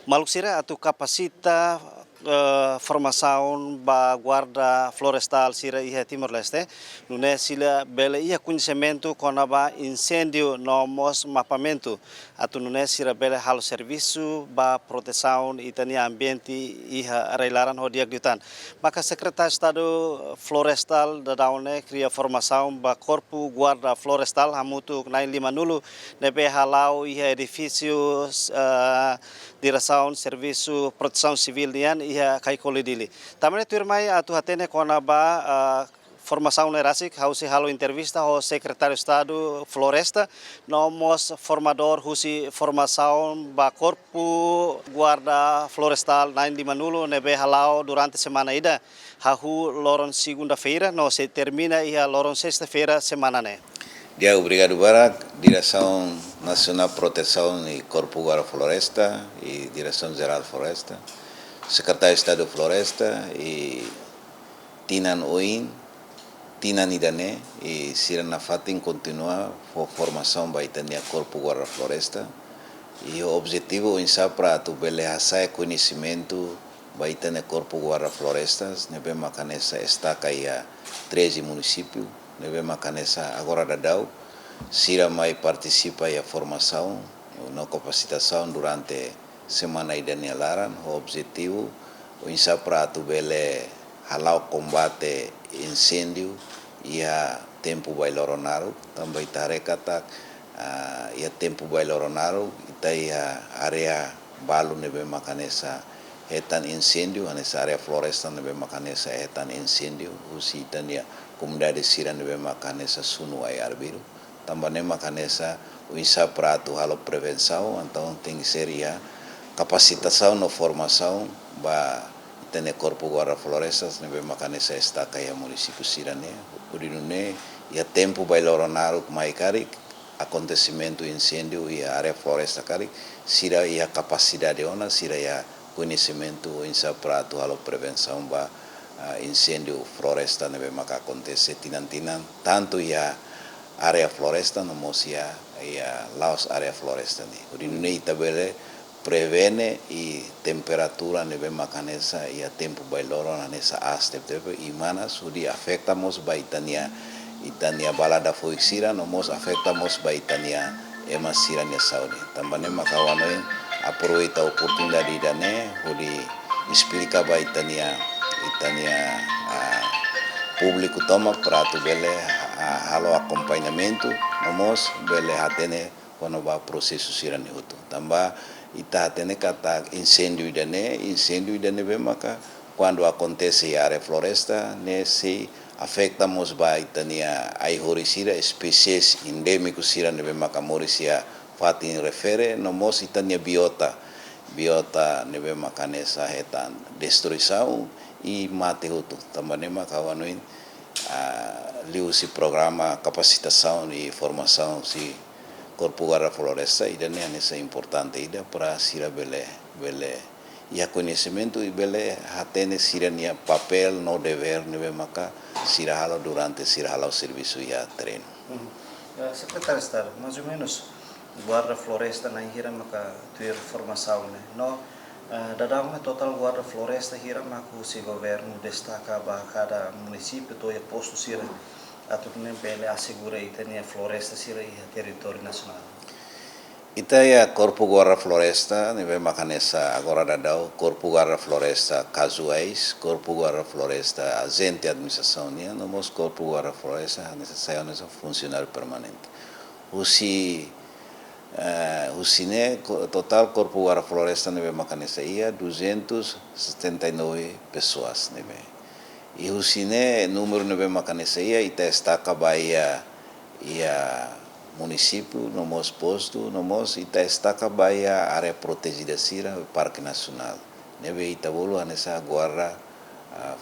Maluxira atu capacita formação ba guarda florestal sira iha Timor-Leste, nune sila bela iha conhecimento konaba incêndio no mos mapamento, atu nune sira bela halo serviço ba proteção itani ambiente iha reilaran hodiak diutan. Maka Secretário de Estado Florestal da daune cria formação ba corpo guarda florestal hamutu 950 nebe halau iha edifícios direção serviço proteção civil dian ia kai kolidili tamane turmai atu hatene kona ba formação nerasik hausi halo entrevista ao secretário de Estado Floresta nomos formador husi formação ba corpo guarda florestal nain di Manulo nebe halau durante semana ida hahu loron segunda-feira no se termina ia loron sexta-feira semana ne. Dia obrigado Barak, Direção Nacional Proteção e Corpo Guarda Floresta e Direção Geral Floresta, Secretário de Estado Floresta e Tinan Oin, Tinan Idane e Sirana Fatin continua a formação baitania Corpo Guarda Floresta e o objetivo é para tu beleza conhecimento baitania Corpo Guarda Florestas, nebe macanesa estaca aí a 13 municípios. Nebe macanesa agora dadau sira mai participa a formação na capacitação durante semana idania laran o objetivo o insa prato bele halau combate incêndio e a tempo bailoronaro também tarekat e a tempo bailoronaro itai a area balu nebe macanesa etan incêndio nessa área floresta nebe macanesa etan incêndio usi tania comunidade sira nebe macanesa sunu ai arbiru também macanesa o insa prato halo prevenção então tem que ser a capacitação na formação ba tem corpo guarda florestas nebe macanesa está caia município sirane urinune e a tempo bailoronaro mai cari acontecimento incêndio e a área floresta cari sira e a capacidade ona sira e a conhecimento insa prato halo prevenção ba incêndio floresta nebe maca acontece tinan tanto a área floresta no mosia a laos área floresta ni urinune tabele prevene e temperatura nebe macanesa e a tempo bailoro nessa aste e mana sudi afetamos baitania itania balada foixira no mos afetamos baitania ema sirania saudi também macawano aproveita a oportunidade dane udi explica baitania itania público toma prato bele halo acompanhamento nomos bele hatene quando va processo sirani hutu tamba ita hatene kata incêndio idane be maka quando acontece a área floresta nesse afetamos ba itania ai horisira espécies endêmicos sirani be maka morisia fatin refere nomos itania biota nebe maka nessa hetan destruição e mate hutu também macawanoin liu si programa capacitação e formação si corpo guarda floresta ida nessa importante ida para sira bele e conhecimento e bele hatene sira nia papel no dever nebe maka sira halo durante sira halo serviço e treino. Secretário de Estado, mais ou menos guarda floresta na hira maka tuir formação né no dadang total guarda floresta hira maku si governo destaca ba cada município to posto sira atau nem pele assegura itania floresta sira e território nacional. Ita corpo guarda floresta nebe macanesa agora dadau corpo guarda floresta casuais corpo guarda floresta agente administração nia nomos corpo guarda floresta necessário nessa funcionário permanente o cine total corpo guarda floresta nebe macanesa ia 279 pessoas nebe e o cine número nebe macanesa ia ita estaca bahia ia município nomos posto nomos ita estaca bahia área protegida sira parque nacional nebe ita bolo anessa guarda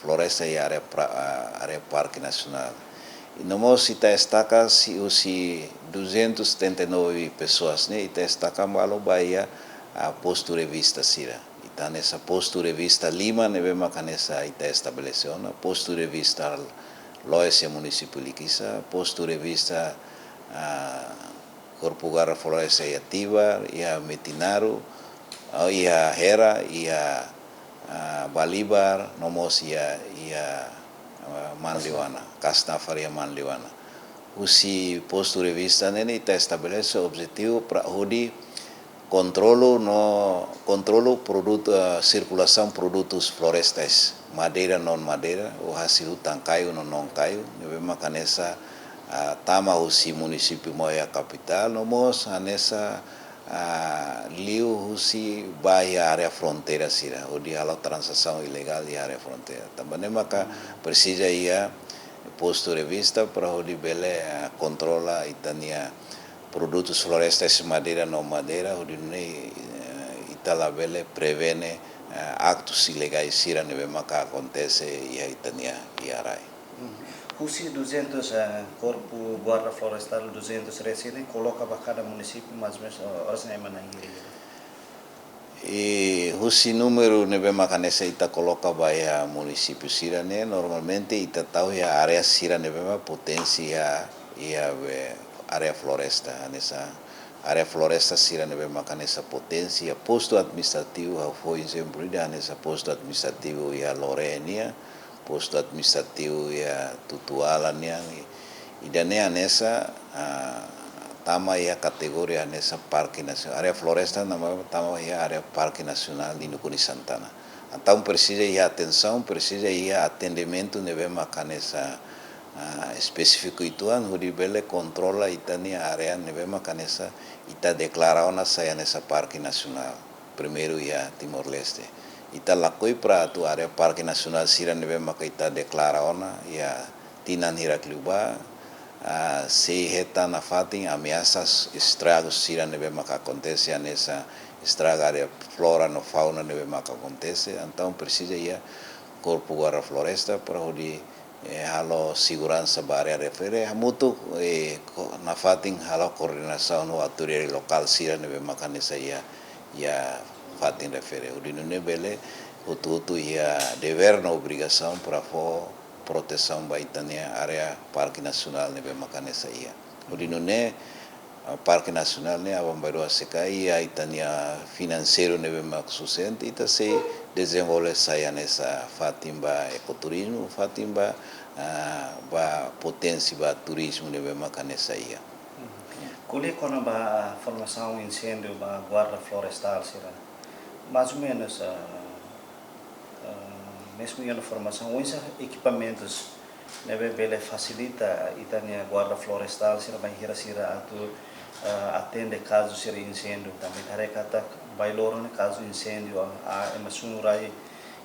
floresta e área parque nacional e nomos ita estaca si 279 pessoas né ita estaca malo bahia a posto revista sira ita nessa posto revista Lima nebe macanesa ita estabeleceu na posto revista Loesia município Liquisa posto revista Corpo Guarda Floresta e Ativa e a Metinaro ia Hera, ia Balibar, nomos ia Manliwana, Casna Faria Manliwana. Usi posto revista nene ita estabelece o objetivo para hudi controlo produto circulação produtos florestais, madeira non madeira, o hasil hutan kayu non kayu, nebe makanesa tama usi município moya capital, nomos anessa liu husi bahia área fronteira sira, o di halau transação ilegal di área fronteira. Também maka precisa ia posto revista para o di bele controla itania produtos florestais madeira não madeira, o di itala bele prevene actos ilegais sira nebe maka acontece ia itania iarai. Husi 200 corpo guarda florestal 200 reside coloca para cada município mais ou menos horas nem mana e husi número nebe makanesa ita coloca baia município sira ne normalmente ita tahu ya area sira nebe ma potensia ia area floresta nessa área floresta sira nebe makanesa potensia posto administrativo foi sempre nessa posto administrativo ia Lorenia posto administrativo ia Tutualania e dane nessa tama ia kategoria nessa parque nacional área floresta nama tama ia área parque nacional di Nukuni Santana. Então precisa ia atenção, precisa ia atendimento nebe makanesa específico ituan hudi bele controla itania area nebe makanesa ita declara ona saya nessa parque nacional primeiro ia Timor Leste ita lakoi pra tu area parque nacional sira nebe maka ita declara ona ia tinan Hirakliuba se reta na fatin ameaças estragos sira nebe maka acontece nessa estraga área flora no fauna nebe maka acontece então precisa ia corpo guarda floresta para hudi halo segurança ba área refere mutu na fatin halo coordenação no autoridade local sira nebe maka nessa ia fatin refere hudi nune bele hutu ia dever na obrigação para proteção baitania área parque nacional nebe makanesa ia hudi nune parque nacional ne abambairo sekai ia itania financeiro nebe maksusente ita se desenvolve saya nessa fatimba ecoturismo fatimba ba potensi ba turismo nebe makanesa ia Kuli kona ba formação incêndio ba guarda florestal sira mais ou menos mesmo a formação, os equipamentos neve bele facilita itania guarda florestal sira vai hira sira atu atende caso sira incêndio também tarekata bailoro caso incêndio a emasunurai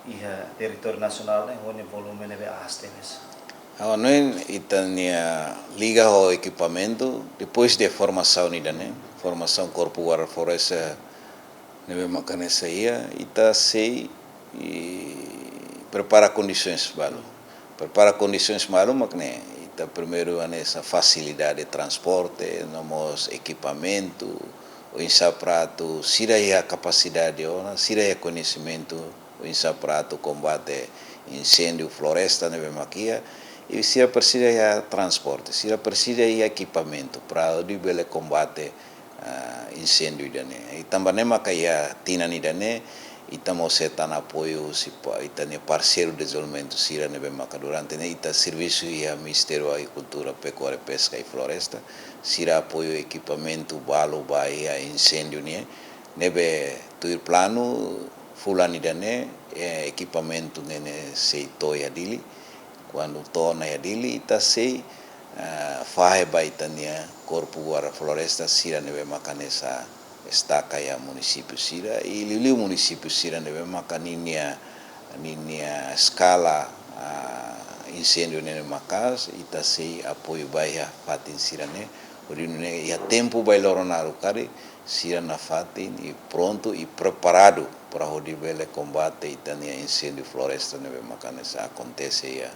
ia território nacional né onde volume neve astenes Noen itania liga o equipamento depois de formação né formação corpo guarda floresta neve makanesa ia ita sei prepara condições malu makne ita primeiro nessa facilidade de transporte nomos equipamento o insaprato sira ia capacidade ona sira ia conhecimento o insaprato combate incêndio floresta neve makia e sira precisa ia transporte sira precisa ia equipamento para o bele combate incêndio dane e também makaya tinani dane itamo setan apoio itane parceiro de desenvolvimento sira nebe maka durante ne ita serviço ia Ministério da Agricultura, Pecuária, Pesca e Floresta sira apoio equipamento balo baia incêndio ne nebe tuir plano fulani dane equipamento nene sei toia dili quando tona ya dili ita sei fahe baitania corpo guarda floresta sira nebe maka nessa estaca ya município sira e liu município sira nebe maka ninia escala incêndio nene makas ita sei apoio baia fatin sira ne orine ia tempo vai loronar o cari sira na fatin e pronto e preparado para o bele combate itania incêndio floresta nebe maka nessa acontece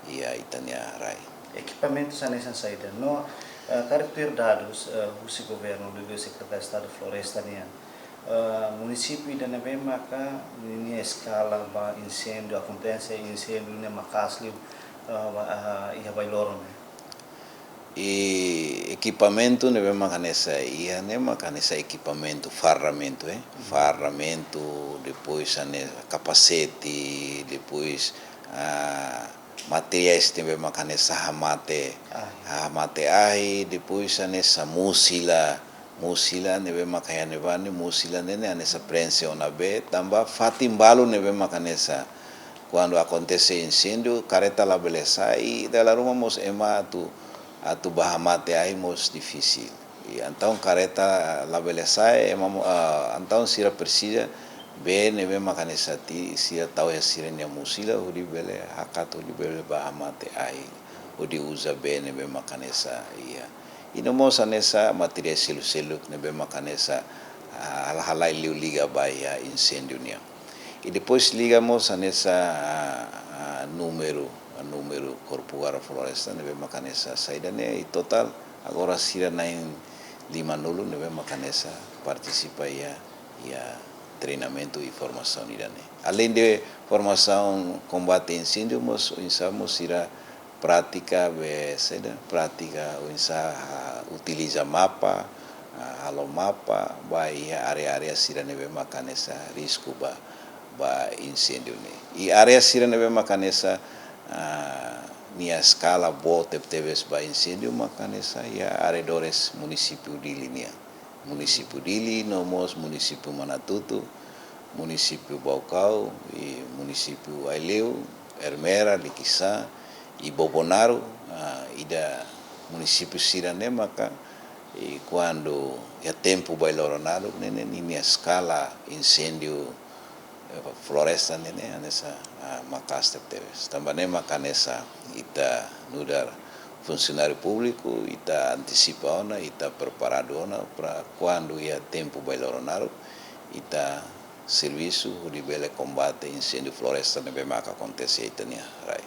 ia itania rai equipamentos nessa saída no caracter dados o governo do secretário de Estado de Floresta município da neve maka ini escala ba incêndio acontece incêndio ne makasli ia vai loro e equipamento neve macanesa ia ne macanesa equipamento ferramento ferramento depois capacete depois materiais neve macanesa hamate ai depois nessa musila neve makaya nevane musila nene nessa prensa ona be tamba fatimbalo neve macanesa quando acontece incêndio careta la beleza e dela rumah mos ema tu bahamate ai mos difícil e então careta la beleza ema então sira precisa be neve macanesa ti sira tau ya sira nia musila udi bele hakato di bele bahamate ai udi usa be neve macanesa ia ino mos anessa material selu neve macanesa hal-hal liu liga baia incêndio nia. E depois ligamos nessa número Corpo Guarda Floresta, neve macanesa saída né e total agora sira nain 5 neve macanesa participa ia treinamento e formação irane. Além de formação combate incêndio, nós usamos ira prática prática utiliza mapa halo mapa vai area sira neve macanesa risco ba incêndio ne e área sira neve macanesa nia escala teves ba incêndio macanesa e arredores município Dili nia município Dili nomos município Manatutu município Baucau e município Aileu Ermera Liquiçã e Bobonaro ida município sira ne maca e quando é tempo vai loronado nene nia escala incêndio floresta nene nessa macasta teves também macanesa ita nudar funcionário público ita antecipa ona ita preparado ona para quando ia tempo vai loronado ita serviço de bele combate incêndio floresta nebe maca acontece itania rai.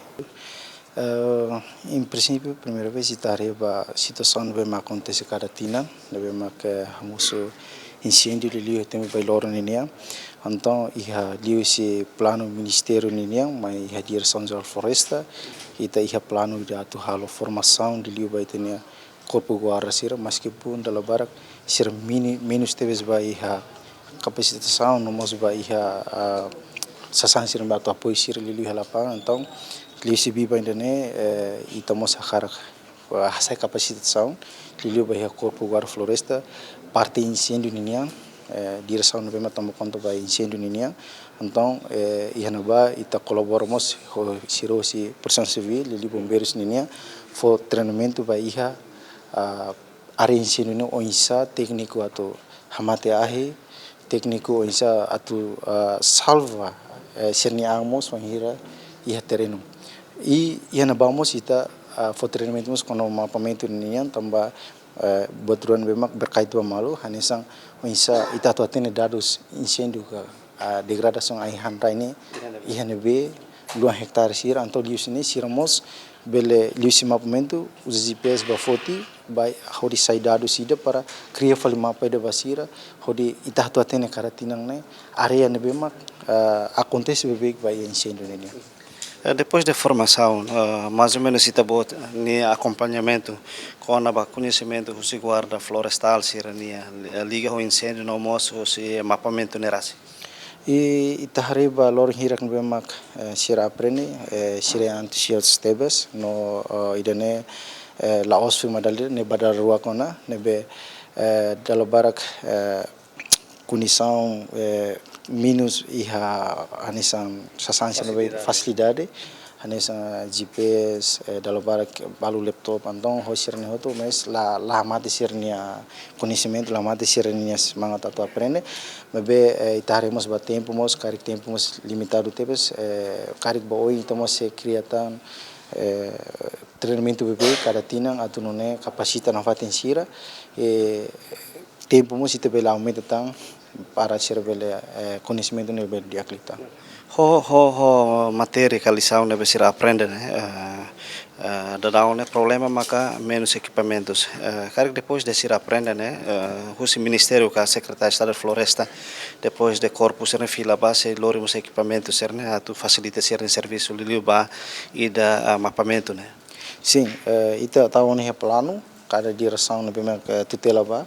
Em princípio, primeira vez a situação não vai acontecer cada tina, não vai que hamuso incêndio de liu tem vai loro ninia, então ia liu esse plano ministério ninia, mas ia direção geral floresta, ia plano de atu halo formação de liu vai ter corpo guarda sira, meskipun dalam barak sira minus teves vai ia capacitação, não mos vai ia sasan sira batu apoio sira liu halapan, então liu se biba ainda né e estamos a essa capacitação liu vai corpo guarda floresta parte incêndio ninia direção não vem tomar conta vai incêndio ninia então ia naba ita colaboramos siro si person civil liu bombeiros ninia for treinamento vai ia área incêndio no oinsa técnico atau hamate ahi técnico oinsa atau salva sernia amos wanhira ia terreno e ia nabamos ita for treinamento com o mapamento ninia tambah baturan memang berkaitan malu hanya sang bisa ita tu atene dados incêndio degradação ai handa ini ihane be 2 hektar sir anto lius ini siramos bele lius mapamento os GPS ba foti by hodi sai dados ida para cria fali mapa ida basira hodi ita tu atene karatinang ne area ne be mak acontece bebek by incêndio ne. Depois da formação, mais ou menos está bom ni acompanhamento com o conhecimento do guarda florestal, se liga o incêndio no moço, se mapamento nerasi. E itahariba lor hirak bemak sira aprende sira antusias tebes no idane laos fi madal ne badar ruakona ne be dalabarak condição minus iha anisan sasansi no facilidade anisan GPS dalabarak balu laptop então hosirne hoto mas la mate sirnia conhecimento la mate sirnia semangat atau aprende mebe itaremos ba tempo mos carik tempo mos limitado tebes carik ba oi temos se criatan treinamento bebe cada tinang atau none kapasita na fatin sira tempo mos ite bela aumenta tang para cerbele conhecimento nível de aclita. Matéria que eles são deve ser aprender dar problema maka menos equipamentos. Cara depois de ser aprender o ministério que a secretária de Estado de Floresta depois de corpo ser fila base lorimos equipamentos ser tu facilita ser serviço liba e da mapamento Sim, ita tahu ni plano cada direção na primeira tutela ba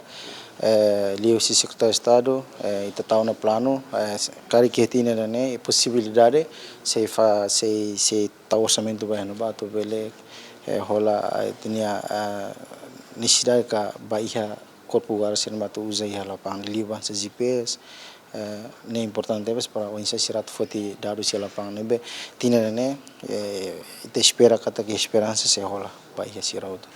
liu si secretário de Estado ita tahu na plano cada que tinha né possibilidade se tahu orçamento ba no ba tu bele rola tinha necessidade ka ba iha corpo guarda ser matu usa iha lapang liu ba se GPS ne importante para o insa sirat foti dados se lapang nebe tinha né ita espera kata que esperança se rola ba iha siraudo